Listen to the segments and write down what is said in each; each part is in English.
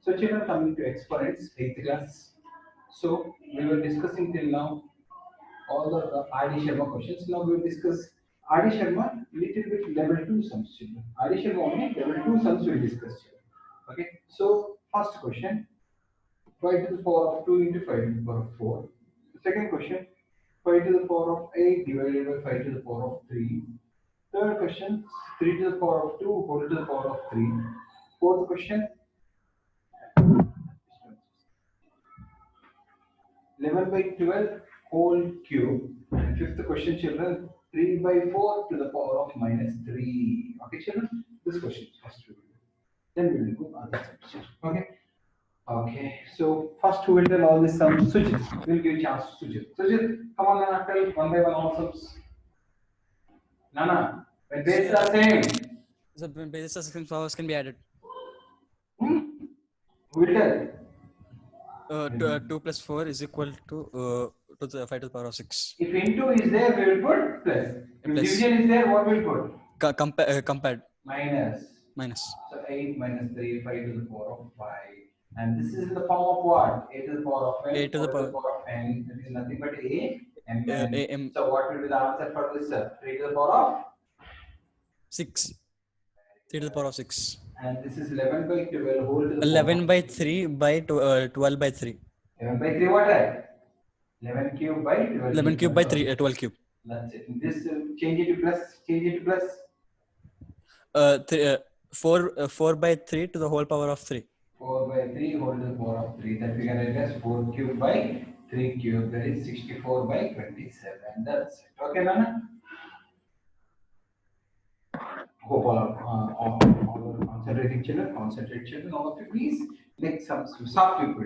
So children, coming to exponents, 8th class. So we were discussing till now all the R.D. Sharma questions. Now we will discuss R.D. Sharma little bit level 2 sums, children. R.D. Sharma only level 2 sums we will discuss, children. Okay. So first question, 5 to the power of 2 into 5 to the power of 4. The second question, 5 to the power of 8 divided by 5 to the power of 3. Third question, 3 to the power of 2 whole to the power of 3. Fourth question, 11 by 12 whole cube. And fifth question, children, 3 by 4 to the power of minus 3. Okay, children, this question first we will do. Then we will go other subject. Okay. Okay, so first who will tell all this sums? Sujit. We'll give chance to Sujit. Sujit, come on, Nana, tell one by one all sums. Nana, when bases are same. So basis of 6 powers can be added. Who will tell? 2 plus 4 is equal to the 5 to the power of 6. If into is there, we will put plus. If Plus. division is there, what will put? Compared. Minus. So 8 minus 3, 5 to the power of 5. And this is in the form of what? A to the power of n, A to the power of n. That is nothing but a m n. m. So what will be the answer for this? 3 to the power of 6. 3 to the power of 6. And this is 11 by 12 whole to the 11 by 3 by 12 by 3. 11 by 3 what? 11 cube by 12. 11 cube by 3, 12 cube. That's it. This change it to plus. Change it to plus. 4 by 3 to the whole power of 3. 4 by 3 whole to the power of 3. That we can write as 4 cube by 3 cube. That is 64 by 27. That's it. Okay, Nana? Hope all are concentrating children. Concentrate children. All of you, please. Next, some soft people.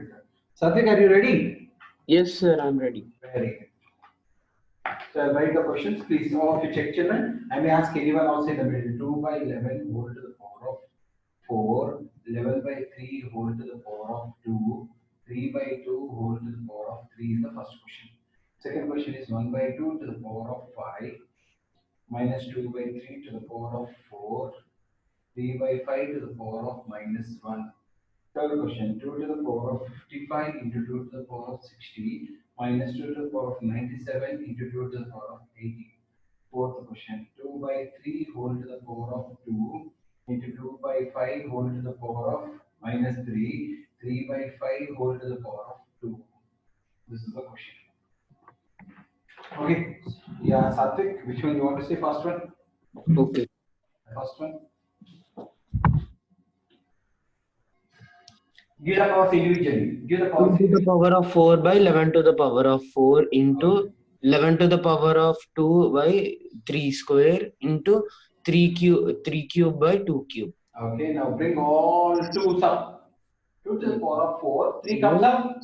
Satvik, are you ready? Yes, sir, I'm ready. Very good. So I'll write the questions. Please, all of you check children. I may ask anyone also in the middle. 2 by 11 whole to the power of 4. 11 by 3 whole to the power of 2. 3 by 2 whole to the power of 3 is the first question. Second question is 1 by 2 to the power of 5. Minus 2 by 3 to the power of 4. 3 by 5 to the power of minus 1. Third question, 2 to the power of 55 into 2 to the power of 60 minus 2 to the power of 97 into 2 to the power of 80. Fourth question, 2 by 3 whole to the power of 2 into 2 by 5 whole to the power of minus 3, 3 by 5 whole to the power of 2. This is the question. Okay, yeah, Satvik, which one you want to say first one? Okay. First one. Give the powers individually. Give the powers. 2 to the power of 4 by 11 to the power of 4 into 11 to the power of 2 by 3 square into 3 cube by 2 cube. Okay, now bring all 2 up. 2 to the power of 4. 3 comes up.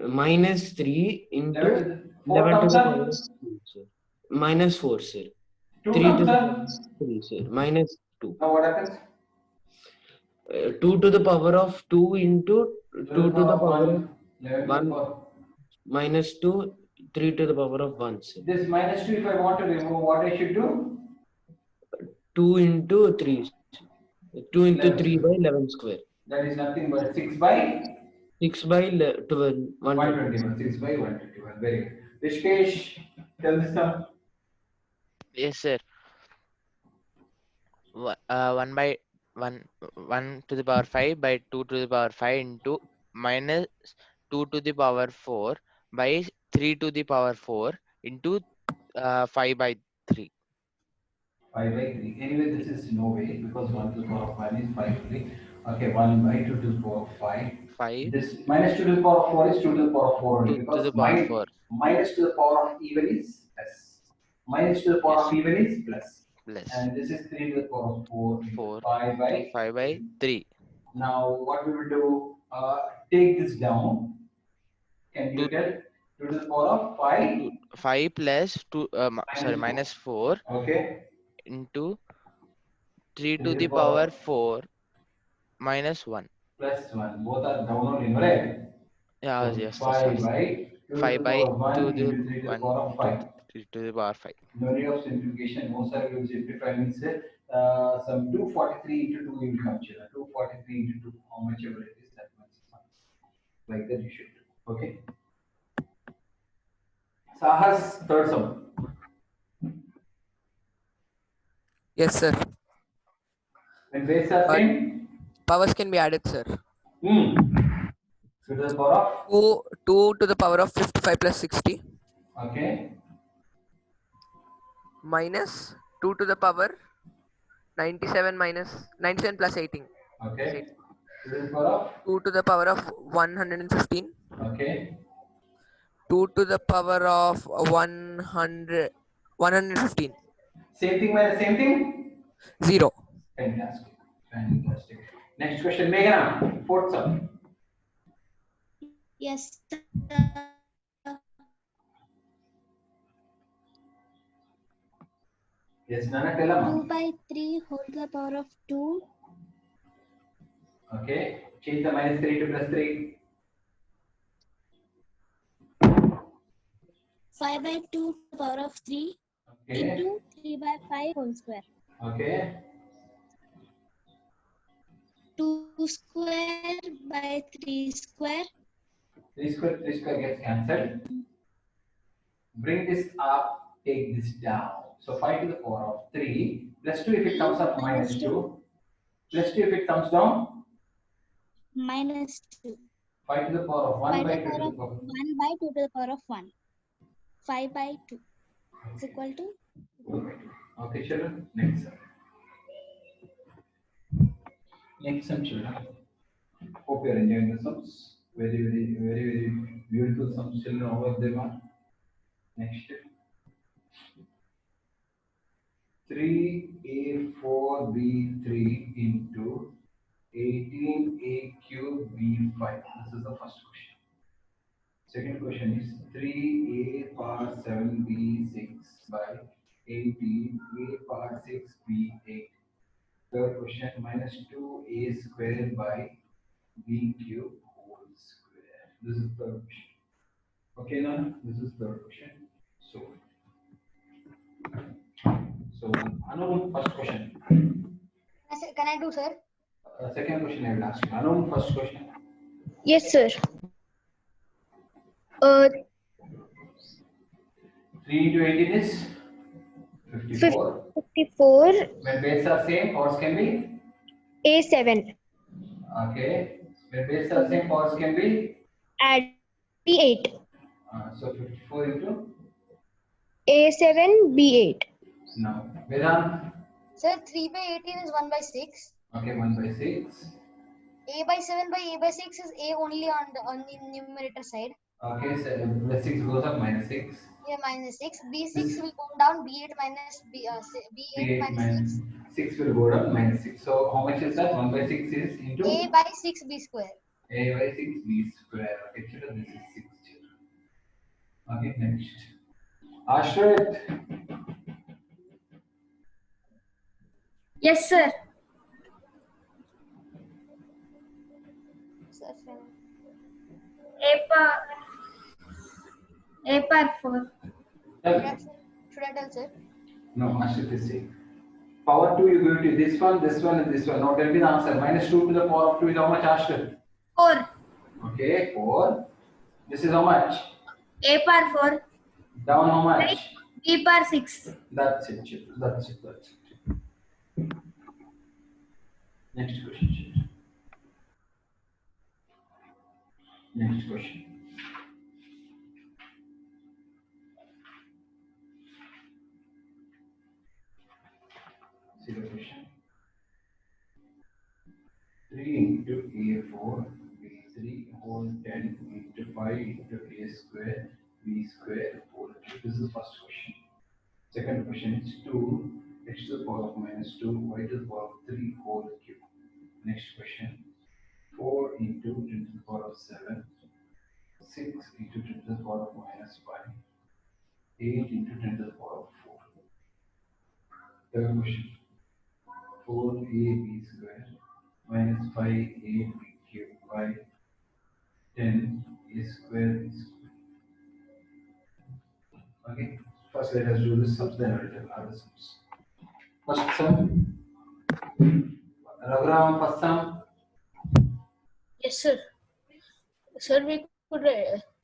Minus 3 into 4 11 to comes the up. power of 2, sir. Minus 4, sir. 2 3 to comes the up. power of 3, sir. Minus 2. Now what happens? 2 to the power of 2 into 2 to the power of 1 minus 2, 3 to the power of 1, sir. This minus 2, if I want to remove, what I should do? 2 into 3. 2 into 3 by 11 square. That is nothing but 6 by 6 by 12. 121. 6 by 121. Very good. Rishikesh, tell this sum. Yes, sir. 1 by 1 to the power 5 by 2 to the power 5 into minus 2 to the power 4 by 3 to the power 4 into 5 by 3. 5 by 3. Anyway, this is no way because 1 to the power of 1 is 5 3. Okay, 1 by 2 to the power of 5. 5. This minus 2 to the power of 4 is 2 to the power of 4 only 2 to because the power 4. minus to the power of even is plus. Minus to the power of even is plus. Plus. And this is 3 to the power of 4. 4. 5 by 5 by 3. Now, what we will do, take this down. Can you tell? 2 to the power of 5. 5 plus 2, minus 4. Okay. Into 3 to the power 4 minus 1. Plus 1. Both are down only, right? Yeah, So yes, 5 by 5 by 2 to the 3 to the power of 5. 3 to the power 5. No need of simplification. Most are will simplify means some 243 into 2 will come. 243 into 2, how much ever it is, Ahas, third sum. Yes, sir. When base are same, Powers can be added, sir. 2 to the power of, 2 to the power of 55 plus 60 okay, minus 2 to the power 97 minus 97 plus 18. okay, 2 to the power of, 2 to the power of 115. okay, 2 to the power of 115. same thing minus same thing. 0. Fantastic, fantastic. Next question, Meghana, fourth sum. Yes, sir. Yes, Nana, tell 2 them. by 3 whole to the power of 2. Okay, change the minus 3 to plus 3. 5 by 2 to the power of 3 Okay, into 3 by 5 whole square. okay, 2 square by 3 square. 3 square gets cancelled. Bring this up, take this down. So 5 to the power of 3 plus 2 if it comes up minus 2 plus 2 if it comes down Minus 2. 5 to the power of 1 5 to by the 2 power to the of power. 1 by 2 to the power of 1. 5 by 2 is equal to Okay, children, next sum. Next sum, children. Hope you are enjoying the sums. Very beautiful sums, children. All of them are. Next. 3a4b3 into 18a cube b5. This is the first question. Second question is 3a power 7b6 by 18a power 6b8. Third question minus 2a square by b cube whole square. This is third question. Okay, now this is third question. So Anu, first question. Can I do, sir? Second question I will ask you. Anu, first question. Yes, sir. 3 into 18 is 54. 54 When bases are same, powers can be. A7 Okay. When bases are same, powers can be. add B8. So 54 into. A7 B8. No. Vedant. Sir, 3 by 18 is 1 by 6. Okay, 1 by 6. A by 7 by A by 6 is A only on the numerator side. Okay, so the 6 goes up minus 6. Yeah, minus 6. B6 This- will go down. B8 minus B8 B8 minus minus 6. 6 will go down minus 6. So how much is that? 1 by 6 is into A by 6 B square. A by 6 b square. Okay, children, this is 6 children. Okay, next. Ashrit. Yes, sir. Sir, A par 4. should I tell, sir? No, Ashrit is saying. Power 2 you give to this one, and this one. Now tell me the answer. Minus 2 to the power of 2 is how much, Ashrit? 4. Okay, 4. This is how much? A par 4. Down how much? B par 6. That's it, children. That's it. Next question, children. Next question. See the question. 3 into a4 b3 whole 10 into 5 into a square b square whole cube. This is the first question. Second question is 2 x to the power of minus 2 y to the power of 3 whole cube. Next question. 4 into 10 to the power of 7, 6 into 10 to the power of minus 5, 8 into 10 to the power of 4. Third question. 4ab square minus 5ab cube by 10 a square is square. Okay. First let us do the sums, then I will tell other sums. First sum. Raghuram, first sum. Yes, sir. Sir, we could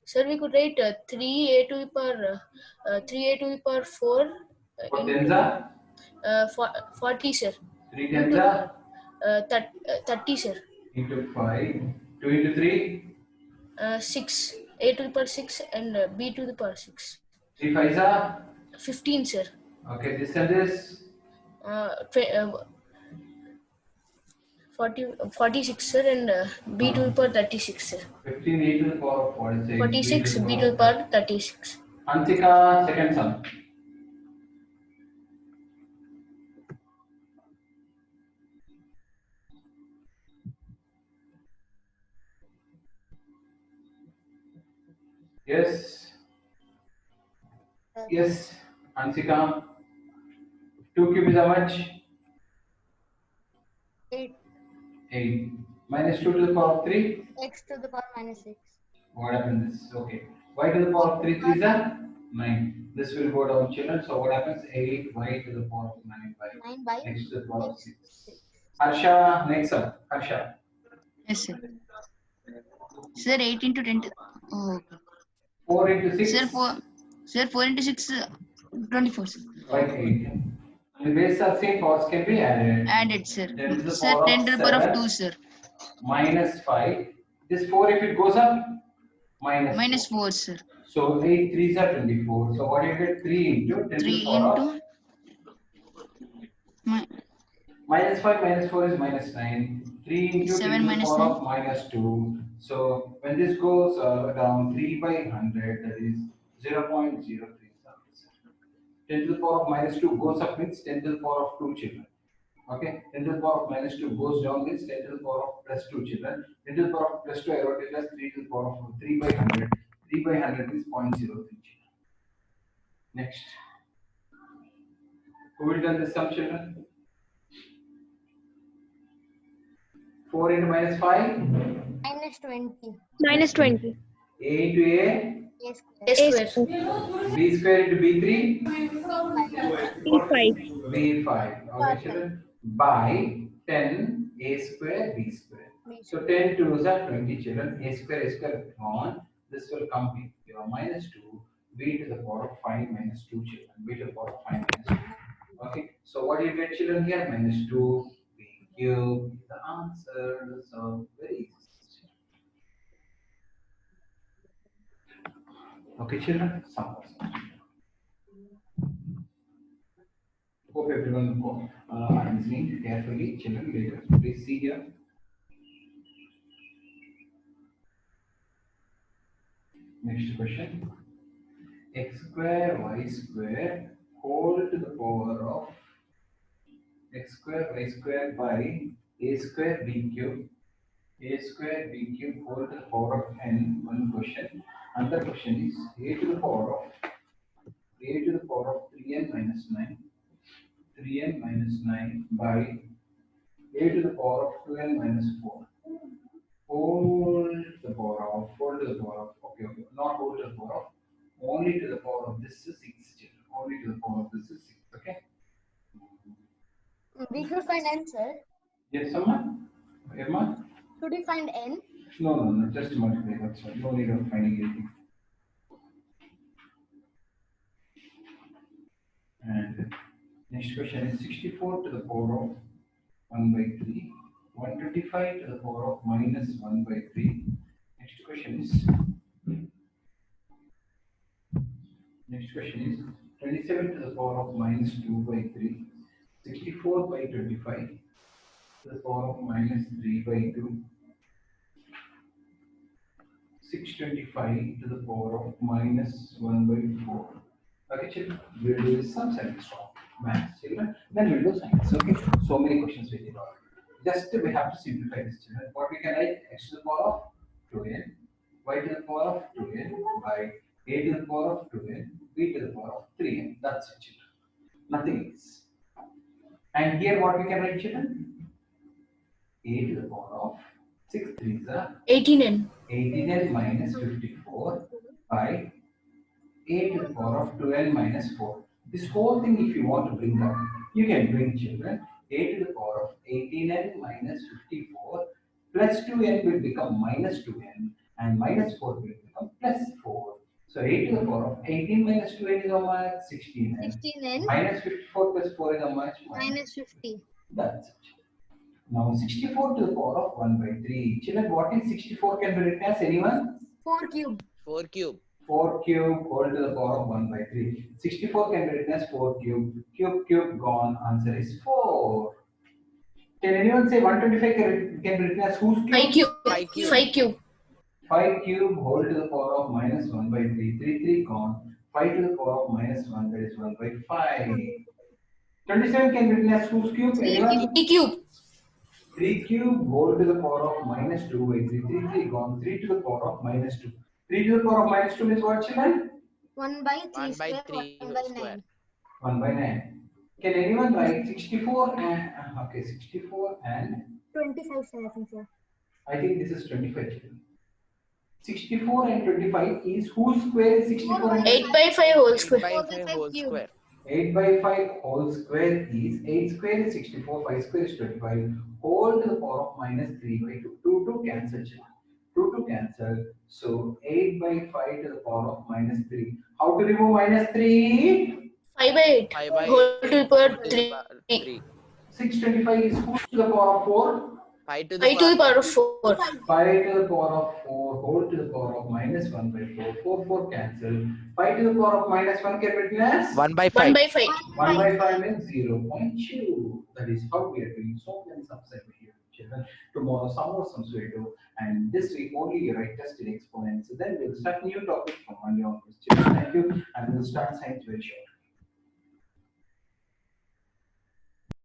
Sir, we could write 3a to the power 3a to the power 4 What tens are? 40, sir. 3 tens are 30, sir. into 5. 2 into 3. 6. A to the power 6 and b to the power 6. 3 5s are. 15, sir. Okay, this and this. 46, sir, and b to the power 36, sir. 15 a to the power of 46. 46, b to the power 36. Antika, second sum. Yes. Yes, Ansika. 2 cube is how much? 8. 8. Minus 2 to the power of 3. X to the power minus 6. What happens? Okay. Y to the power of 3 3s are 9. This will go down, children. So what happens? 8 y to the power of 9 by 9 by x to the power of x 6. 6. Harsha, next up. Harsha. Yes, sir. Sir, 8 into 10. Oh, okay. 4 into 6. Sir, 4 into 6, 24, sir. By 8. The base of same powers can be added. Added, sir. 10 to the Sir, power 10 of to the power of 7 2, sir. minus 5. This 4, if it goes up, Minus 4, sir. So 8 3s are 24. So what do you get? 3 into 10 to 3 the power of into minus 5 minus 4 is minus 9. 3 into 7 10 to the minus power 9. of minus 2. So when this goes down 3 by 100, that is 0.03. 10 to the power of minus 2 goes up means 10 to the power of 2 children. Okay, 10 to the power of minus 2 goes down means 10 to the power of plus 2 children. 10 to the power of plus 2 I wrote it as 3 to the power of 3 by 100. 3 by 100 is 0.03 children. Next. Who will done this sum, children? 4 into minus 5? Minus 20. Minus 20. A into A? A square. A square. B square into B3? P5. B5. Okay, children. By 10 A square B square. So 10 2s are 20 children. A square gone. This will come here. Minus 2. B to the power of 5 minus 2 children. B to the power of 5 minus 2. Okay. So what do you get, children, here? Minus 2 B cube. The answer. So very easy. Okay, children. Some. Hope everyone are listening carefully. Children, later. Please see here. Next question. X square y square whole to the power of x square y square by a square b cube. A square b cube whole to the power of n. One question. Another question is a to the power of 3n minus 9. 3n minus 9 by a to the power of 2n minus 4. Whole to the power of, okay, not whole to the power of, only to the power of this is 6, children. Only to the power of this is 6, okay? We could find n, sir. Yes, someone? Emma? Should we find n? No, just multiply, that's all. No need of finding anything. And next question is 64 to the power of 1 by 3. 125 to the power of minus 1 by 3. Next question is 27 to the power of minus 2 by 3. 64 by 25 to the power of minus 3 by 2. 625 to the power of minus 1 by 4. Okay, children, we'll do some science maths, children. Then we'll do science. Okay, so many questions with it all. Just we have to simplify this, children. What we can write? X to the power of 2n, y to the power of 2n, by a to the power of 2n, b to the power of 3n. That's it, children. Nothing else. And here what we can write, children? A to the power of 6 3s are 18n. 18n minus 54 by a to the power of 2n minus 4. This whole thing, if you want to bring up, you can bring, children. A to the power of 18n minus 54 plus 2n will become minus 2n. and minus 4 will become plus 4. So 8 to the power of 18 minus 2 is how much? 16n. 16n Minus 54 plus 4 is how much? minus 50. That's it. Now 64 to the power of 1 by 3. Children, what is 64 can be written as anyone? 4 cube. 4 cube. 4 cube whole to the power of 1 by 3. 64 can be written as 4 cube. Cube gone. Answer is 4. Can anyone say 125 can be written as whose cube? 5 cube. 5 cube. 5 cube. 5 cube whole to the power of minus 1 by 3. 3 gone. 5 to the power of minus 1, that is 1 by 5. 27 can be written as whose cube? Anyone? 3 cube. 3 cube whole to the power of minus 2 by 3. 3 gone. 3 to the power of minus 2. 3 to the power of minus 2 is what, children? 1 by 3 1 by square, 3 1 by square. 9. 1 by 9. Can anyone write 64 and okay, 64 and 25, sir, I think, sir. I think this is 25. children. 64 and 25 is whose square is 64 and 8 by 5 whole 8 square. by 4 by 5 5 whole cube. square. 8 by 5 whole square is 8 square is 64, 5 square is 25, whole to the power of minus 3 by 2. 2 cancel. 2 cancel. So 8 by 5 to the power of minus 3. How to remove minus 3? 5 by 8 5 by whole to the power to the 3. power 3. 625 is who to the power of 4? 5 to 5 to the power of 4. 5 to the power of 4 whole to the power of minus 1 by 4. 4 cancel. 5 to the power of minus 1 can be written as 1 by 1 5. by 5. 1 by 5 means 0.2. That is how we are doing so many sums every year, children. Tomorrow some more sums we do, and this week only you write tested exponents. Then we'll start new topic from Monday onwards. Children, thank you, and we'll start science very short.